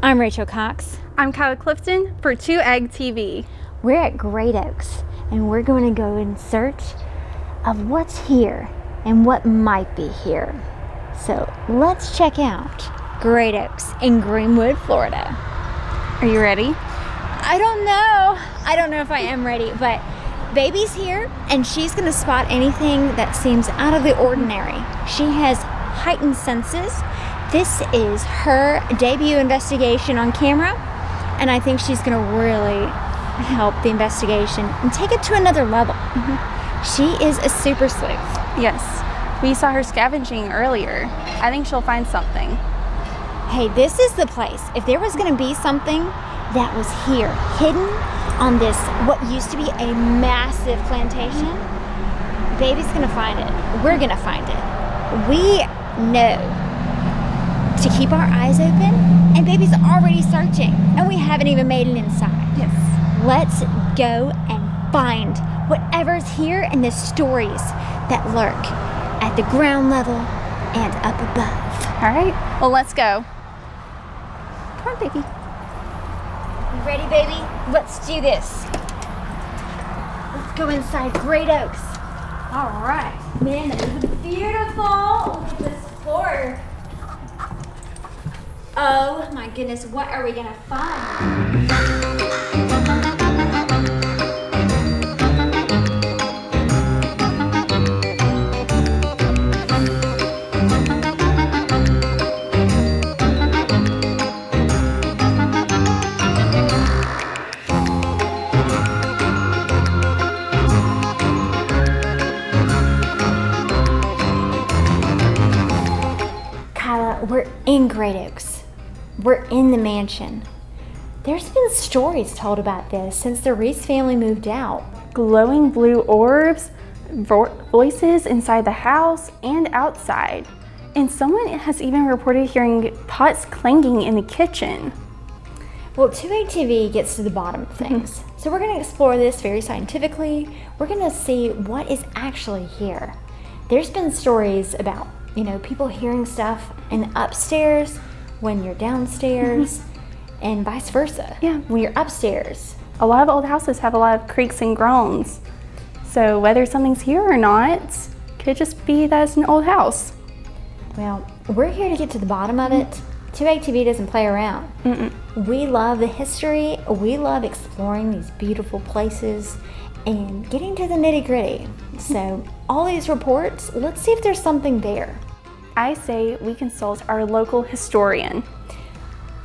I'm Rachel Cox. I'm Kyla Clifton for 2 Egg TV. We're at Great Oaks, and we're going to go in search of what's here and what might be here. So let's check out Great Oaks in Greenwood, Florida. Are you ready? I don't know. I don't know if I am ready, but Baby's here, and she's going to spot anything that seems out of the ordinary. She has heightened senses. This is her debut investigation on camera, and I think she's going to really help the investigation and take it to another level. She is a super sleuth. Yes. We saw her scavenging earlier. I think she'll find something. Hey, this is the place. If there was going to be something that was here, hidden on this, what used to be a massive plantation, Baby's going to find it. We're going to find it. We know to keep our eyes open, and Baby's already searching, and we haven't even made it inside. Yes. Let's go and find whatever's here and the stories that lurk at the ground level and up above. All right. Well, let's go. Come on, Baby. You ready, Baby? Let's do this. Let's go inside Great Oaks. All right. Man, that is beautiful. Look at this floor. Oh my goodness, what are we gonna find? Kyla, we're in Great Oaks. We're in the mansion. There's been stories told about this since the Reese family moved out. Glowing blue orbs, voices inside the house and outside. And someone has even reported hearing pots clanging in the kitchen. Well, 2ATV gets to the bottom of things. So we're going to explore this very scientifically. We're going to see what is actually here. There's been stories about, people hearing stuff in upstairs when you're downstairs, and vice versa. Yeah. When you're upstairs. A lot of old houses have a lot of creaks and groans. So whether something's here or not, could just be that it's an old house. Well, we're here to get to the bottom of it. 2ATV doesn't play around. We love the history. We love exploring these beautiful places and getting to the nitty-gritty. So all these reports, let's see if there's something there. I say we consult our local historian.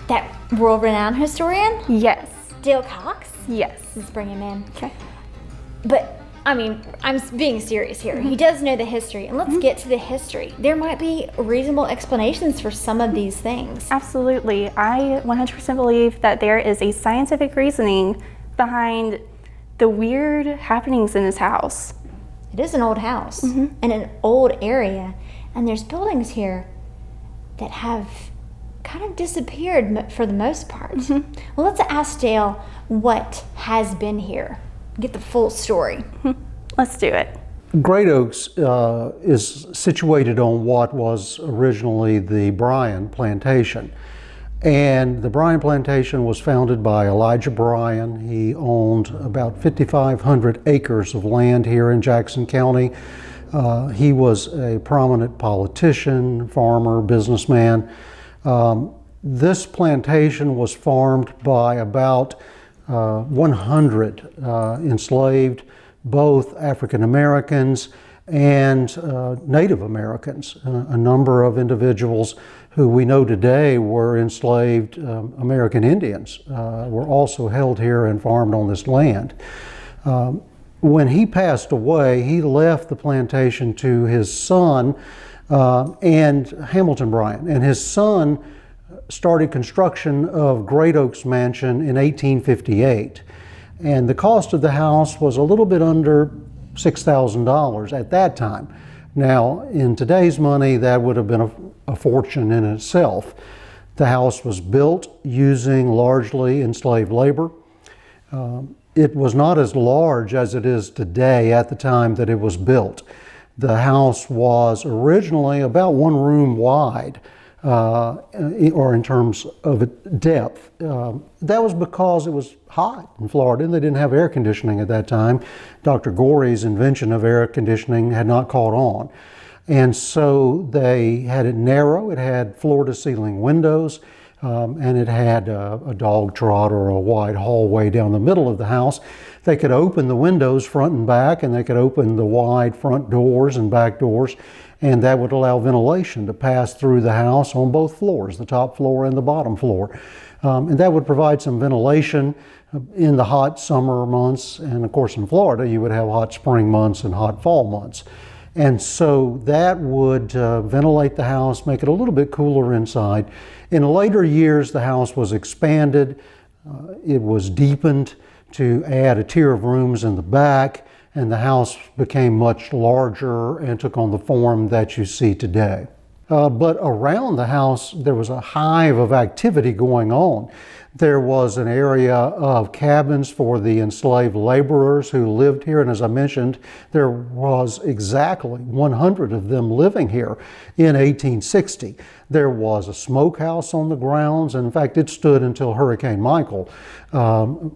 That world-renowned historian? Yes. Dale Cox? Yes. Let's bring him in. Okay. But, I'm being serious here. He does know the history, and let's get to the history. There might be reasonable explanations for some of these things. Absolutely. I 100% believe that there is a scientific reasoning behind the weird happenings in this house. It is an old house and an old area, and there's buildings here that have kind of disappeared for the most part. Well, let's ask Dale what has been here. Get the full story. Let's do it. Great Oaks is situated on what was originally the Bryan Plantation. And the Bryan Plantation was founded by Elijah Bryan. He owned about 5,500 acres of land here in Jackson County. He was a prominent politician, farmer, businessman. This plantation was farmed by about 100 enslaved, both African Americans and Native Americans. A number of individuals who we know today were enslaved American Indians were also held here and farmed on this land. When he passed away, he left the plantation to his son and Hamilton Bryan, and his son started construction of Great Oaks Mansion in 1858. And the cost of the house was a little bit under $6,000 at that time. Now, in today's money, that would have been a fortune in itself. The house was built using largely enslaved labor. It was not as large as it is today at the time that it was built. The house was originally about one room wide. or in terms of depth. That was because it was hot in Florida and they didn't have air conditioning at that time. Dr. Gorey's invention of air conditioning had not caught on. And so they had it narrow, it had floor-to-ceiling windows, and it had a dog trot or a wide hallway down the middle of the house. They could open the windows front and back, and they could open the wide front doors and back doors, and that would allow ventilation to pass through the house on both floors, the top floor and the bottom floor. And that would provide some ventilation in the hot summer months, and of course in Florida you would have hot spring months and hot fall months. And so that would ventilate the house, make it a little bit cooler inside. In later years, the house was expanded. It was deepened to add a tier of rooms in the back, and the house became much larger and took on the form that you see today. But around the house, there was a hive of activity going on. There was an area of cabins for the enslaved laborers who lived here, and as I mentioned, there was exactly 100 of them living here in 1860. There was a smokehouse on the grounds, and in fact it stood until Hurricane Michael,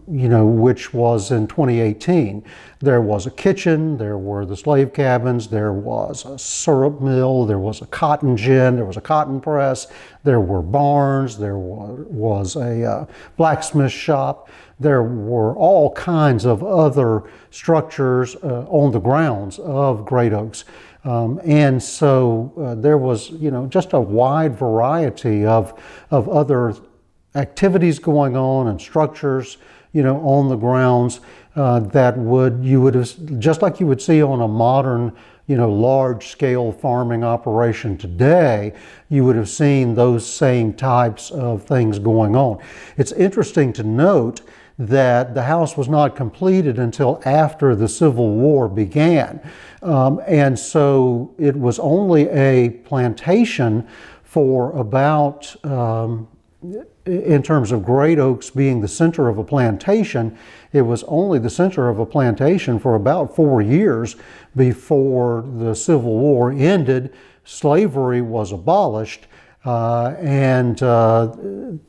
which was in 2018. There was a kitchen, there were the slave cabins, there was a syrup mill, there was a cotton gin, there was a cotton press, there were barns, there was a blacksmith shop. There were all kinds of other structures on the grounds of Great Oaks. And so there was, just a wide variety of other activities going on and structures, on the grounds that you would have, just like you would see on a modern, large-scale farming operation today, you would have seen those same types of things going on. It's interesting to note that the house was not completed until after the Civil War began. And so it was only a plantation for about, in terms of Great Oaks being the center of a plantation, it was only the center of a plantation for about 4 years before the Civil War ended. Slavery was abolished, and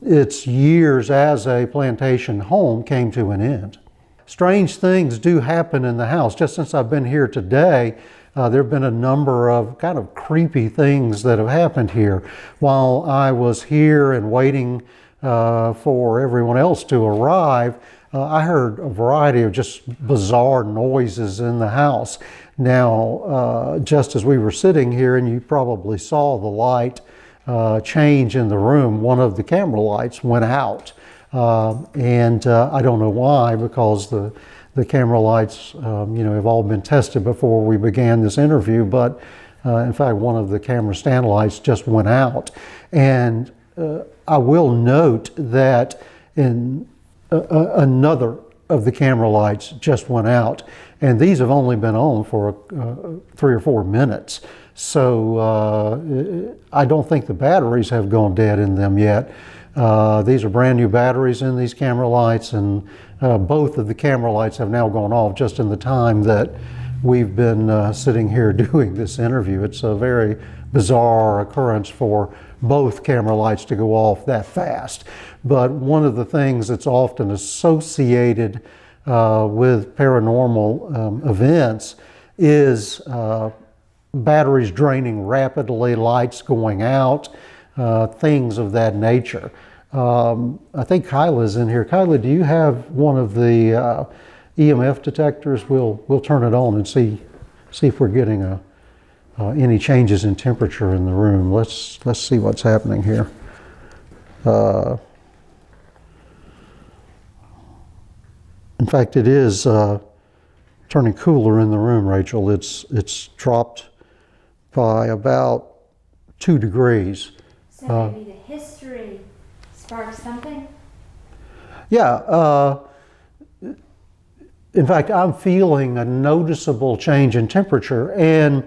its years as a plantation home came to an end. Strange things do happen in the house. Just since I've been here today, there have been a number of kind of creepy things that have happened here. While I was here and waiting for everyone else to arrive, I heard a variety of just bizarre noises in the house. Now, just as we were sitting here, and you probably saw the light change in the room, one of the camera lights went out. And I don't know why, because the camera lights, have all been tested before we began this interview, but in fact, one of the camera stand lights just went out. And I will note that another of the camera lights just went out, and these have only been on for 3 or 4 minutes. So I don't think the batteries have gone dead in them yet. These are brand new batteries in these camera lights, and both of the camera lights have now gone off just in the time that we've been sitting here doing this interview. It's a very bizarre occurrence for both camera lights to go off that fast. But one of the things that's often associated with paranormal events is batteries draining rapidly, lights going out, things of that nature. I think Kyla's in here. Kyla, do you have one of the EMF detectors? We'll turn it on and see if we're getting any changes in temperature in the room. Let's see what's happening here. In fact, it is turning cooler in the room, Rachel. It's dropped by about 2 degrees. So maybe the history sparked something? Yeah. In fact, I'm feeling a noticeable change in temperature, and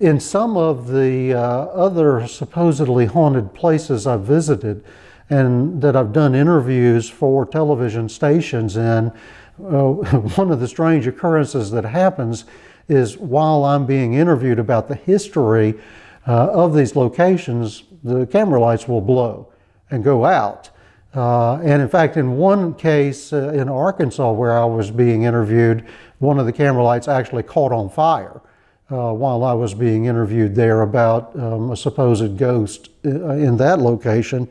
in some of the other supposedly haunted places I've visited and that I've done interviews for television stations in, one of the strange occurrences that happens is while I'm being interviewed about the history of these locations, the camera lights will blow and go out. And in fact, in one case in Arkansas where I was being interviewed, one of the camera lights actually caught on fire while I was being interviewed there about a supposed ghost in that location.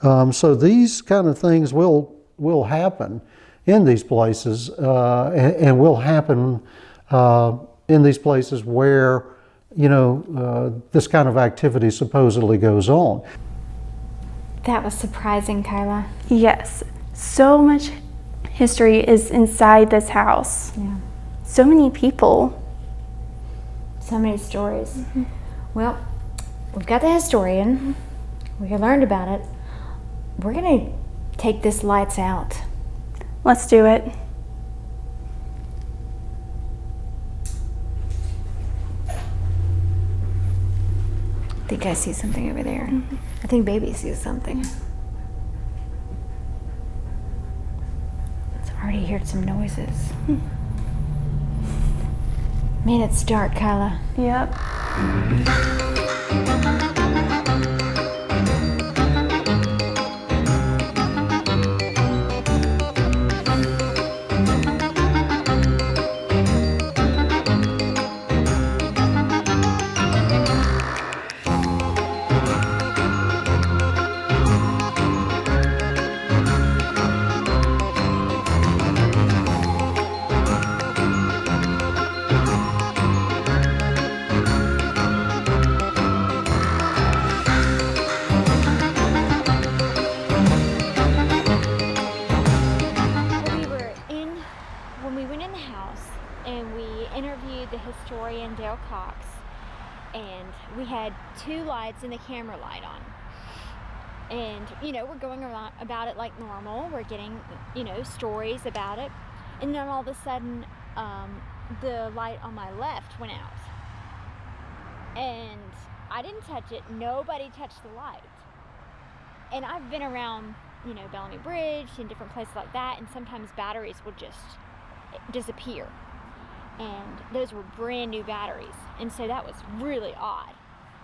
So these kind of things will happen in these places and will happen in these places where, you know, this kind of activity supposedly goes on. That was surprising, Kyla. Yes, so much history is inside this house. Yeah. So many people. So many stories. Well, we've got the historian. We learned about it. We're gonna take this lights out. Let's do it. I think I see something over there. I think baby sees something. I've already heard some noises. Man, it's dark, Kyla. Yep. And we had 2 lights and the camera light on. And, you know, we're going around about it like normal. We're getting, you know, stories about it. And then all of a sudden, the light on my left went out. And I didn't touch it. Nobody touched the light. And I've been around, you know, Bellamy Bridge and different places like that. And sometimes batteries would just disappear. And those were brand new batteries, and so that was really odd.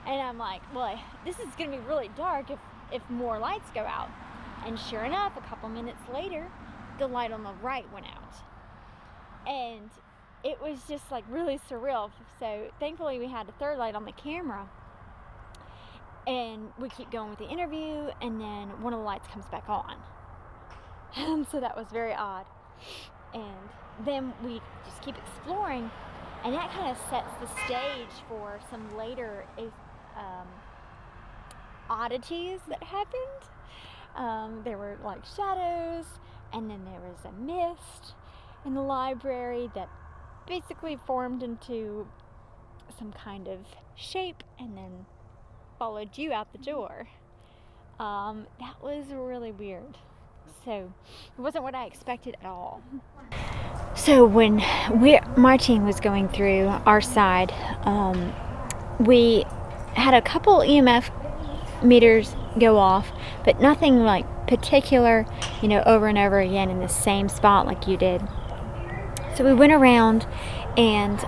And I'm like, well, this is gonna be really dark if more lights go out. And sure enough, a couple minutes later, the light on the right went out. And it was just like really surreal. So thankfully we had a 3rd light on the camera, and we keep going with the interview, and then one of the lights comes back on. So that was very odd. And then we just keep exploring, and that kind of sets the stage for some later oddities that happened. There were like shadows, and then there was a mist in the library that basically formed into some kind of shape and then followed you out the door. That was really weird. So it wasn't what I expected at all. So when my team was going through our side, we had a couple EMF meters go off, but nothing like particular, you know, over and over again in the same spot like you did. So we went around, and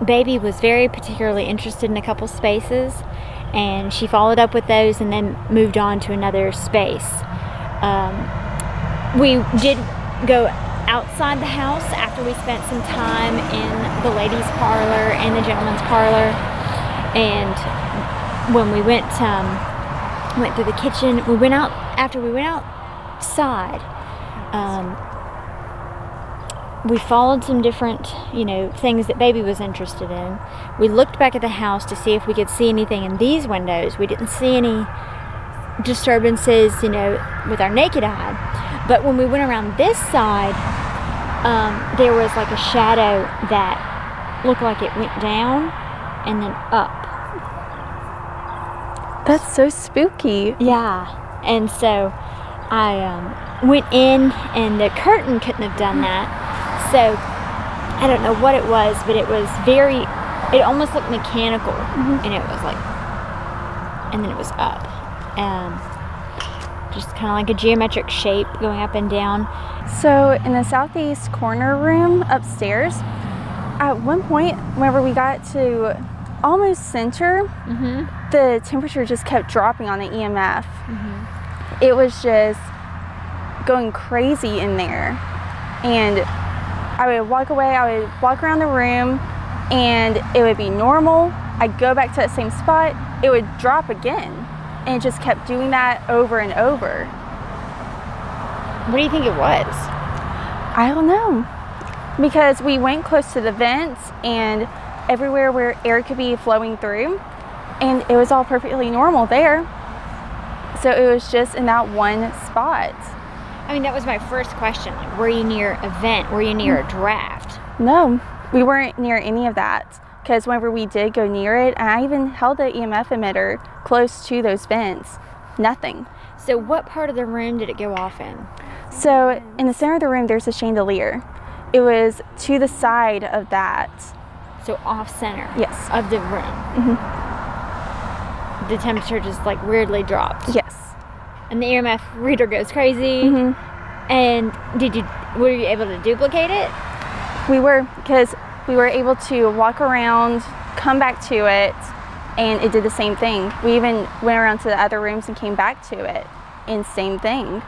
baby was very particularly interested in a couple spaces, and she followed up with those and then moved on to another space. We did go outside the house after we spent some time in the ladies' parlor and the gentleman's parlor, and when we went through the kitchen, we went out after we went outside. We followed some different, you know, things that baby was interested in. We looked back at the house to see if we could see anything in these windows. We didn't see any disturbances, you know, with our naked eye. But when we went around this side, there was like a shadow that looked like it went down and then up. That's so spooky. Yeah. And so I went in, and the curtain couldn't have done that. So I don't know what it was, but it was it almost looked mechanical. And it was like, and then it was up. Just kind of like a geometric shape going up and down. So in the southeast corner room upstairs, at one point, whenever we got to almost center, the temperature just kept dropping on the EMF. It was just going crazy in there. And I would walk away, I would walk around the room, and it would be normal. I'd go back to that same spot, it would drop again. And it just kept doing that over and over. What do you think it was? I don't know. Because we went close to the vents and everywhere where air could be flowing through, and it was all perfectly normal there. So it was just in that one spot. I mean, that was my first question. Like, were you near a vent? Were you near a draft? No, we weren't near any of that. Because whenever we did go near it, and I even held the EMF emitter close to those vents, nothing. So what part of the room did it go off in? So in the center of the room, there's a chandelier. It was to the side of that. So off center? Yes. Of the room? The temperature just like weirdly dropped? Yes. And the EMF reader goes crazy? And were you able to duplicate it? We were, because we were able to walk around, come back to it, and it did the same thing. We even went around to the other rooms and came back to it, and same thing.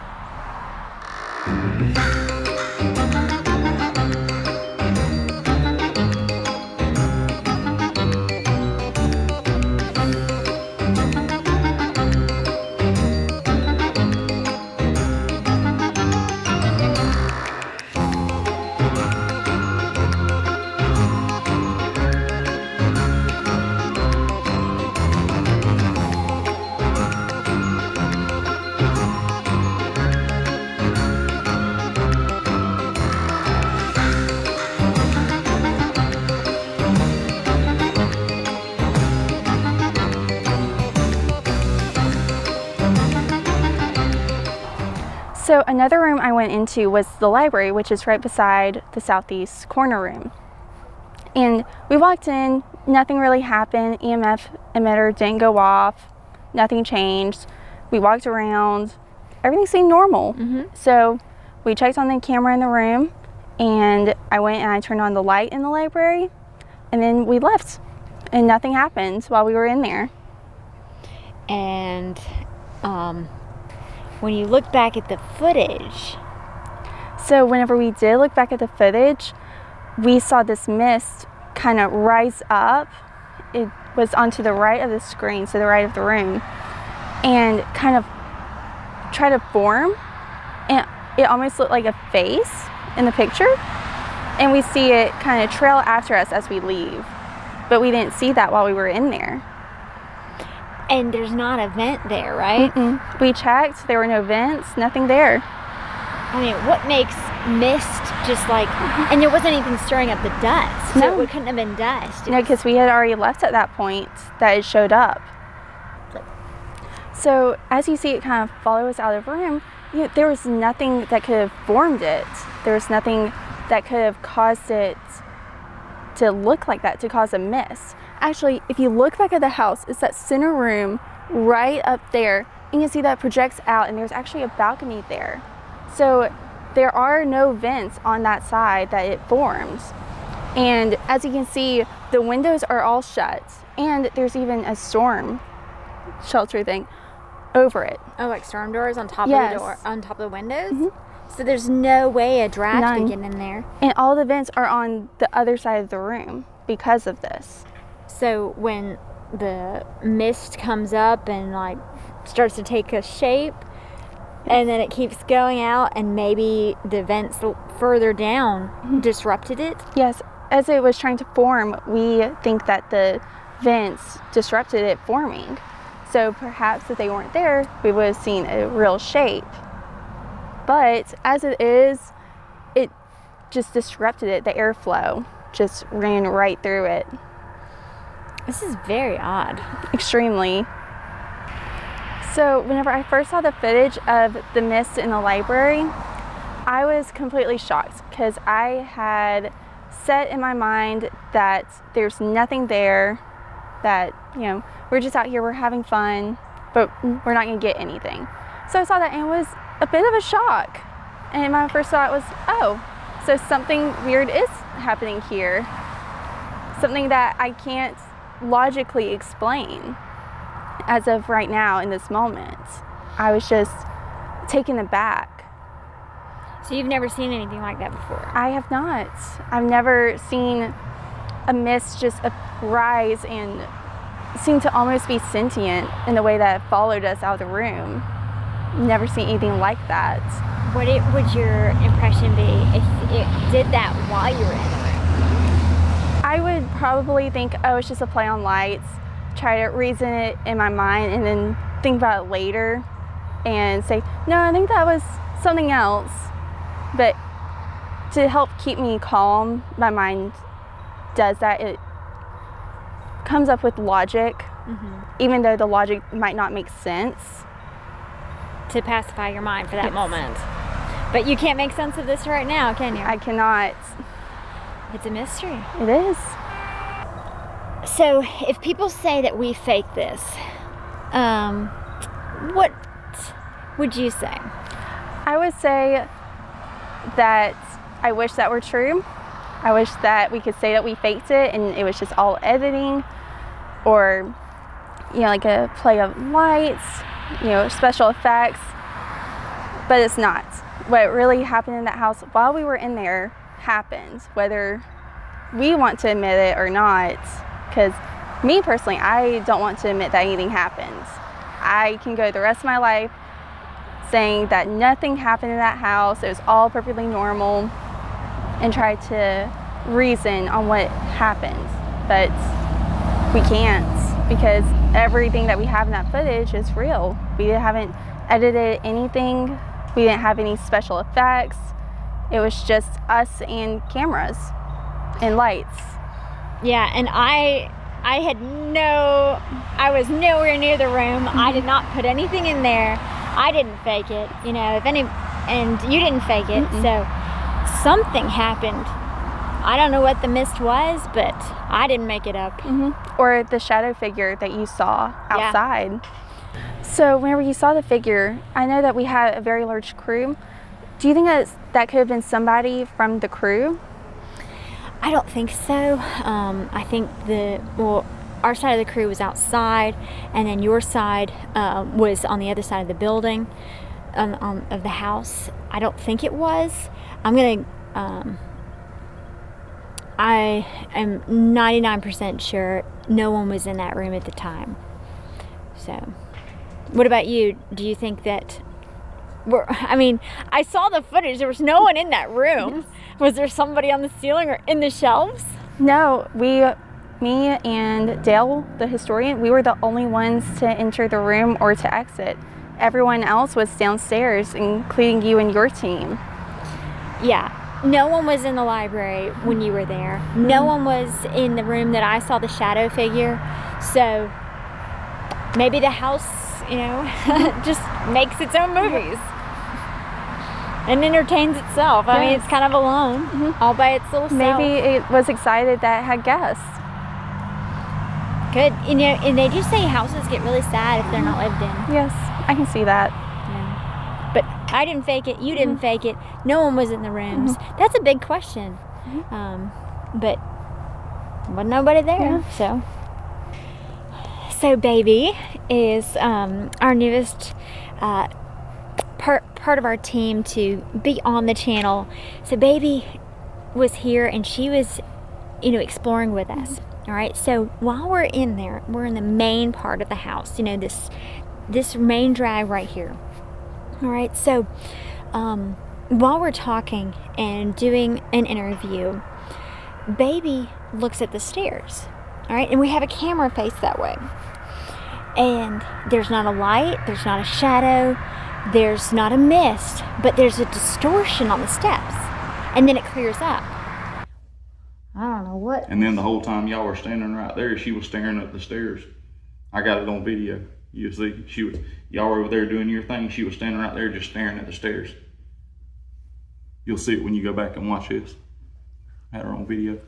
So another room I went into was the library, which is right beside the southeast corner room. And we walked in, nothing really happened. EMF emitter didn't go off, nothing changed. We walked around, everything seemed normal. So we checked on the camera in the room, and I went and I turned on the light in the library, and then we left. And nothing happened while we were in there. And when you look back at the footage. So whenever we did look back at the footage, we saw this mist kind of rise up. It was onto the right of the screen, so the right of the room, and kind of try to form. And it almost looked like a face in the picture. And we see it kind of trail after us as we leave. But we didn't see that while we were in there. And there's not a vent there, right? We checked, there were no vents, nothing there. I mean, what makes mist just like, and there wasn't anything stirring up the dust, so No. it couldn't have been dust. No, because we had already left at that point that it showed up. So as you see it kind of follow us out of the room, there was nothing that could have formed it. There was nothing that could have caused it to look like that, to cause a mist. Actually, if you look back at the house, it's that center room right up there. You can see that projects out, and there's actually a balcony there. So there are no vents on that side that it forms. And as you can see, the windows are all shut, and there's even a storm shelter thing over it. Oh, like storm doors on top Yes. of the door, on top of the windows? So there's no way a draft None. could get in there. And all the vents are on the other side of the room because of this. So when the mist comes up and like starts to take a shape, and then it keeps going out, and maybe the vents further down disrupted it. Yes, as it was trying to form, we think that the vents disrupted it forming. So perhaps if they weren't there, we would have seen a real shape. But as it is, it just disrupted it. The airflow just ran right through it. This is very odd. Extremely. So whenever I first saw the footage of the mist in the library, I was completely shocked because I had set in my mind that there's nothing there, that, we're just out here, we're having fun, but we're not going to get anything. So I saw that and it was a bit of a shock. And my first thought was, oh, so something weird is happening here. Something that I can't logically explain. as of right now in this moment. I was just taken aback. So you've never seen anything like that before? I have not. I've never seen a mist just rise and seem to almost be sentient in the way that it followed us out of the room. Never seen anything like that. What would your impression be if it did that while you were in the room? I would probably think, oh, it's just a play on lights, try to reason it in my mind, and then think about it later and say, no, I think that was something else. But to help keep me calm, my mind does that. It comes up with logic, even though the logic might not make sense. To pacify your mind for that moment. But you can't make sense of this right now, can you? I cannot. It's a mystery. It is. So if people say that we fake this, what would you say? I would say that I wish that were true. I wish that we could say that we faked it and it was just all editing, or, you know, like a play of lights, you know, special effects. But it's not. What really happened in that house while we were in there happened, whether we want to admit it or not. Because me personally, I don't want to admit that anything happened. I can go the rest of my life saying that nothing happened in that house, it was all perfectly normal, and try to reason on what happened. But we can't, because everything that we have in that footage is real. We haven't edited anything. We didn't have any special effects. It was just us and cameras and lights. Yeah, and I was nowhere near the room. I did not put anything in there. I didn't fake it, you know, and you didn't fake it. So something happened. I don't know what the mist was, but I didn't make it up. Or the shadow figure that you saw outside. Yeah. So whenever you saw the figure, I know that we had a very large crew. Do you think that could have been somebody from the crew? I don't think so. I think our side of the crew was outside, and then your side was on the other side of the building, of the house. I don't think it was. I am 99% sure no one was in that room at the time. So, what about you? Do you think that I saw the footage. There was no one in that room. Yes. Was there somebody on the ceiling or in the shelves? No, me and Dale, the historian, we were the only ones to enter the room or to exit. Everyone else was downstairs, including you and your team. Yeah, no one was in the library when you were there. No one was in the room that I saw the shadow figure. So maybe the house, you know, just makes its own movies and entertains itself. I mean, it's kind of alone, all by its little self. Maybe it was excited that it had guests. Good. You know, and they do say houses get really sad if they're not lived in. Yes, I can see that. Yeah. But I didn't fake it. You didn't fake it. No one was in the rooms. That's a big question. But wasn't nobody there. Yeah. So Baby is our newest part of our team to be on the channel. So Baby was here and she was, you know, exploring with us. All right. So while we're in there, we're in the main part of the house. You know, this main drag right here. All right. So while we're talking and doing an interview, Baby looks at the stairs. All right. And we have a camera faced that way. And there's not a light, there's not a shadow, there's not a mist, but there's a distortion on the steps. And then it clears up. I don't know what. And then the whole time y'all were standing right there, she was staring up the stairs. I got it on video. You see, y'all were over there doing your thing. She was standing right there just staring at the stairs. You'll see it when you go back and watch this. I had her on video.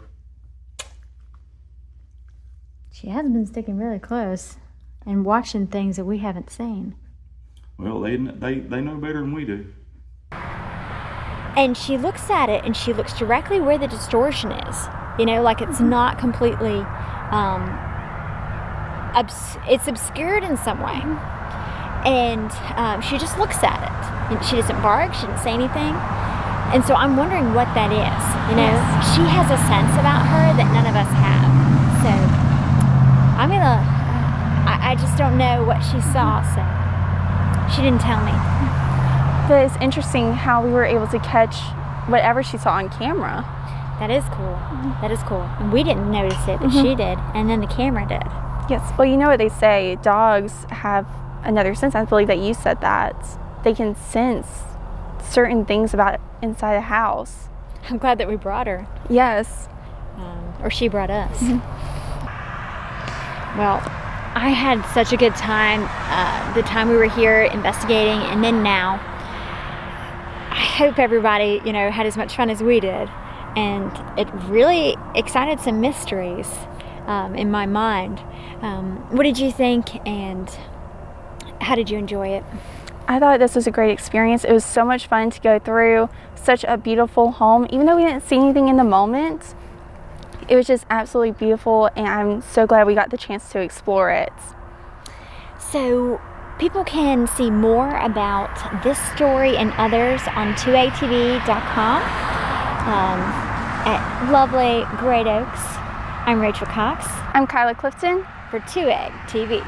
She has been sticking really close and watching things that we haven't seen. Well, they know better than we do. And she looks at it and she looks directly where the distortion is. You know, like it's not completely it's obscured in some way. And she just looks at it. And she doesn't bark, she doesn't say anything. And so I'm wondering what that is. You know, she has a sense about her that none of us have. So I just don't know what she saw, so she didn't tell me. But it's interesting how we were able to catch whatever she saw on camera. That is cool. That is cool. And we didn't notice it, but she did. And then the camera did. Yes. Well, you know what they say, dogs have another sense. I believe that you said that. They can sense certain things about inside a house. I'm glad that we brought her. Yes. Or she brought us. Well, I had such a good time the time we were here investigating, and then now. I hope everybody, you know, had as much fun as we did. And it really excited some mysteries in my mind. What did you think, and how did you enjoy it? I thought this was a great experience. It was so much fun to go through such a beautiful home. Even though we didn't see anything in the moment, it was just absolutely beautiful, and I'm so glad we got the chance to explore it. So people can see more about this story and others on 2atv.com. At lovely Great Oaks. I'm Rachel Cox. I'm Kyla Clifton for 2A TV.